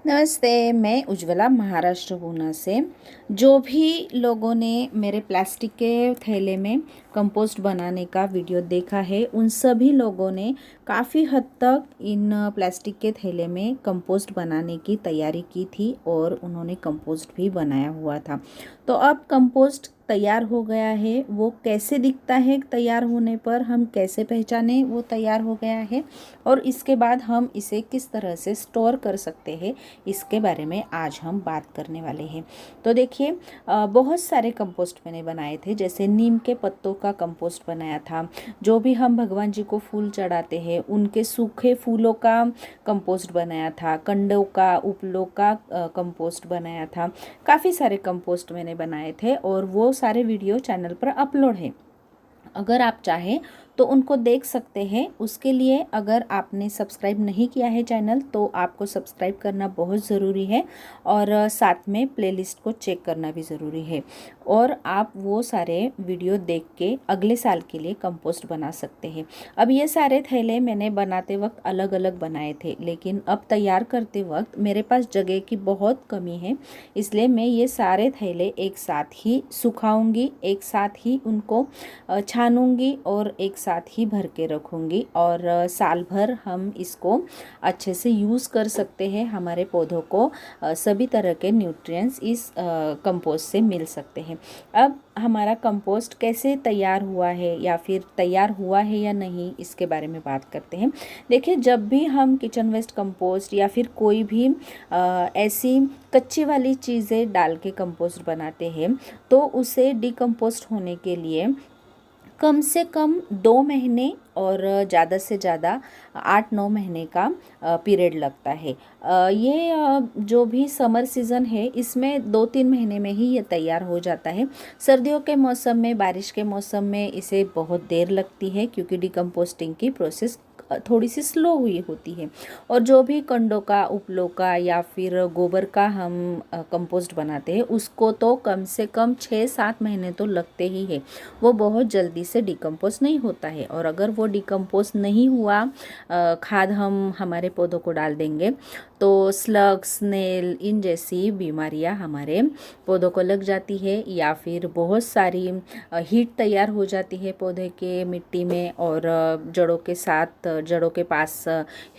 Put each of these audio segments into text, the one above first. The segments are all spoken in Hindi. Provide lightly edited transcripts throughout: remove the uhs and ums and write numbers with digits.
नमस्ते, मैं उज्ज्वला महाराष्ट्र पूना से। जो भी लोगों ने मेरे प्लास्टिक के थैले में कंपोस्ट बनाने का वीडियो देखा है, उन सभी लोगों ने काफ़ी हद तक इन प्लास्टिक के थैले में कंपोस्ट बनाने की तैयारी की थी और उन्होंने कंपोस्ट भी बनाया हुआ था। तो अब कंपोस्ट तैयार हो गया है। वो कैसे दिखता है तैयार होने पर, हम कैसे पहचाने वो तैयार हो गया है, और इसके बाद हम इसे किस तरह से स्टोर कर सकते हैं, इसके बारे में आज हम बात करने वाले हैं। तो देखिए, बहुत सारे कंपोस्ट मैंने बनाए थे। जैसे नीम के पत्तों का कंपोस्ट बनाया था। जो भी हम भगवान जी को फूल चढ़ाते हैं उनके सूखे फूलों का कंपोस्ट बनाया था। कंडों का, उपलों का कंपोस्ट बनाया था। काफ़ी सारे कंपोस्ट मैंने बनाए थे और वो सारे वीडियो चैनल पर अपलोड है। अगर आप चाहें तो उनको देख सकते हैं। उसके लिए अगर आपने सब्सक्राइब नहीं किया है चैनल, तो आपको सब्सक्राइब करना बहुत ज़रूरी है और साथ में प्लेलिस्ट को चेक करना भी ज़रूरी है। और आप वो सारे वीडियो देख के अगले साल के लिए कंपोस्ट बना सकते हैं। अब ये सारे थैले मैंने बनाते वक्त अलग अलग बनाए थे, लेकिन अब तैयार करते वक्त मेरे पास जगह की बहुत कमी है, इसलिए मैं ये सारे थैले एक साथ ही सुखाऊंगी, एक साथ ही उनको छानूंगी और एक साथ ही भर के रखूंगी, और साल भर हम इसको अच्छे से यूज़ कर सकते हैं। हमारे पौधों को सभी तरह के न्यूट्रिएंट्स इस कंपोस्ट से मिल सकते हैं। अब हमारा कंपोस्ट कैसे तैयार हुआ है या फिर तैयार हुआ है या नहीं, इसके बारे में बात करते हैं। देखिए, जब भी हम किचन वेस्ट कंपोस्ट या फिर कोई भी ऐसी कच्ची वाली चीज़ें डाल के कंपोस्ट बनाते हैं, तो उसे डिकम्पोस्ट होने के लिए कम से कम 2 महीने और ज़्यादा से ज़्यादा 8-9 महीने का पीरियड लगता है। ये जो भी समर सीज़न है, इसमें 2-3 महीने में ही ये तैयार हो जाता है। सर्दियों के मौसम में, बारिश के मौसम में इसे बहुत देर लगती है, क्योंकि डिकम्पोस्टिंग की प्रोसेस थोड़ी सी स्लो हुई होती है। और जो भी कंडों का, उपलों का या फिर गोबर का हम कंपोस्ट बनाते हैं, उसको तो कम से कम 6-7 महीने तो लगते ही है। वो बहुत जल्दी से डिकम्पोज नहीं होता है, और अगर वो डिकम्पोज नहीं हुआ खाद हम हमारे पौधों को डाल देंगे, तो स्लग, स्नेल, इन जैसी बीमारियां हमारे पौधों को लग जाती है, या फिर बहुत सारी हीट तैयार हो जाती है पौधे के मिट्टी में, और जड़ों के साथ, जड़ों के पास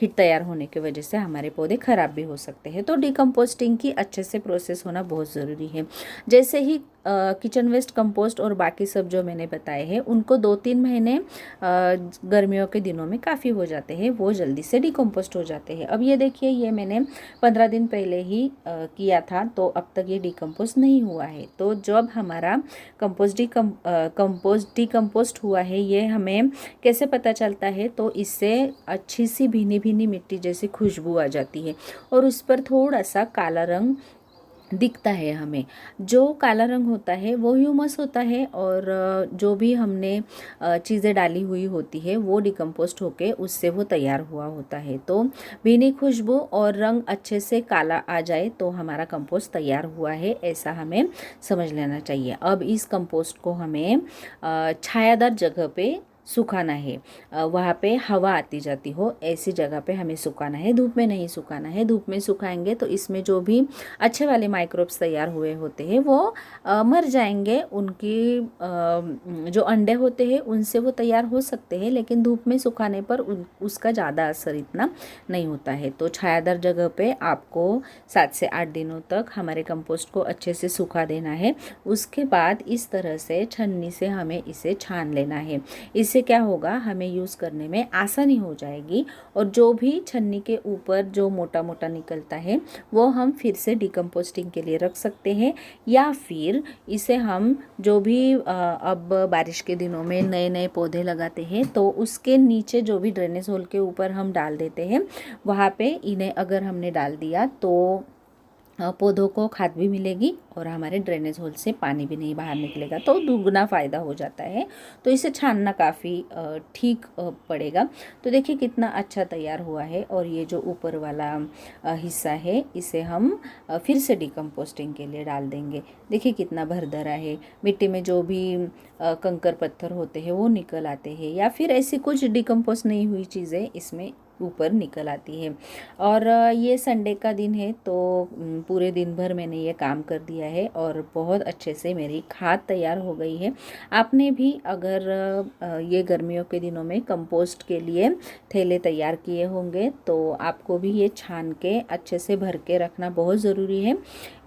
हीट तैयार होने की वजह से हमारे पौधे खराब भी हो सकते हैं। तो डिकम्पोस्टिंग की अच्छे से प्रोसेस होना बहुत ज़रूरी है। जैसे ही किचन वेस्ट कंपोस्ट और बाकी सब जो मैंने बताए हैं, उनको 2-3 महीने गर्मियों के दिनों में काफ़ी हो जाते हैं, वो जल्दी से डिकम्पोस्ट हो जाते हैं। अब ये देखिए, ये मैंने 15 दिन पहले ही किया था, तो अब तक ये डिकम्पोस्ट नहीं हुआ है। तो जब हमारा कंपोस्ट डिकम्पोस्ट हुआ है, ये हमें कैसे पता चलता है? तो इससे अच्छी सी भीनी भीनी मिट्टी जैसी खुशबू आ जाती है, और उस पर थोड़ा सा काला रंग दिखता है हमें। जो काला रंग होता है वो ह्यूमस होता है, और जो भी हमने चीज़ें डाली हुई होती है वो डिकम्पोस्ट होके उससे वो तैयार हुआ होता है। तो भीनी खुशबू और रंग अच्छे से काला आ जाए तो हमारा कंपोस्ट तैयार हुआ है, ऐसा हमें समझ लेना चाहिए। अब इस कंपोस्ट को हमें छायादार जगह पे सुखाना है। वहाँ पे हवा आती जाती हो ऐसी जगह पे हमें सुखाना है, धूप में नहीं सुखाना है। धूप में सुखाएंगे तो इसमें जो भी अच्छे वाले माइक्रोब्स तैयार हुए होते हैं वो मर जाएंगे। उनकी जो अंडे होते हैं उनसे वो तैयार हो सकते हैं, लेकिन धूप में सुखाने पर उसका ज़्यादा असर इतना नहीं होता है। तो छायादार जगह पे आपको 7 से 8 दिनों तक हमारे कंपोस्ट को अच्छे से सुखा देना है। उसके बाद इस तरह से छन्नी से हमें इसे छान लेना है। इससे क्या होगा, हमें यूज़ करने में आसानी हो जाएगी, और जो भी छन्नी के ऊपर जो मोटा मोटा निकलता है वो हम फिर से डिकम्पोस्टिंग के लिए रख सकते हैं, या फिर इसे हम जो भी अब बारिश के दिनों में नए नए पौधे लगाते हैं, तो उसके नीचे जो भी ड्रेनेज होल के ऊपर हम डाल देते हैं, वहाँ पे इन्हें अगर हमने डाल दिया तो पौधों को खाद भी मिलेगी और हमारे ड्रेनेज होल से पानी भी नहीं बाहर निकलेगा, तो दुगना फ़ायदा हो जाता है। तो इसे छानना काफ़ी ठीक पड़ेगा। तो देखिए कितना अच्छा तैयार हुआ है, और ये जो ऊपर वाला हिस्सा है इसे हम फिर से डिकम्पोस्टिंग के लिए डाल देंगे। देखिए कितना भरदरा है। मिट्टी में जो भी कंकर पत्थर होते हैं वो निकल आते हैं, या फिर ऐसी कुछ डिकम्पोस्ट नहीं हुई चीज़ें इसमें ऊपर निकल आती है। और ये संडे का दिन है तो पूरे दिन भर मैंने ये काम कर दिया है और बहुत अच्छे से मेरी खाद तैयार हो गई है। आपने भी अगर ये गर्मियों के दिनों में कंपोस्ट के लिए थैले तैयार किए होंगे तो आपको भी ये छान के अच्छे से भर के रखना बहुत ज़रूरी है।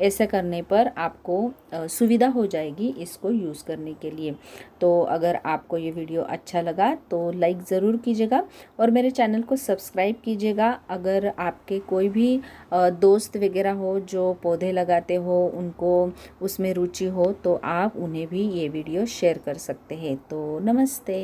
ऐसा करने पर आपको सुविधा हो जाएगी इसको यूज़ करने के लिए। तो अगर आपको ये वीडियो अच्छा लगा तो लाइक ज़रूर कीजिएगा और मेरे चैनल को सब्सक्राइब कीजिएगा। अगर आपके कोई भी दोस्त वगैरह हो जो पौधे लगाते हो, उनको उसमें रुचि हो तो आप उन्हें भी ये वीडियो शेयर कर सकते हैं। तो नमस्ते।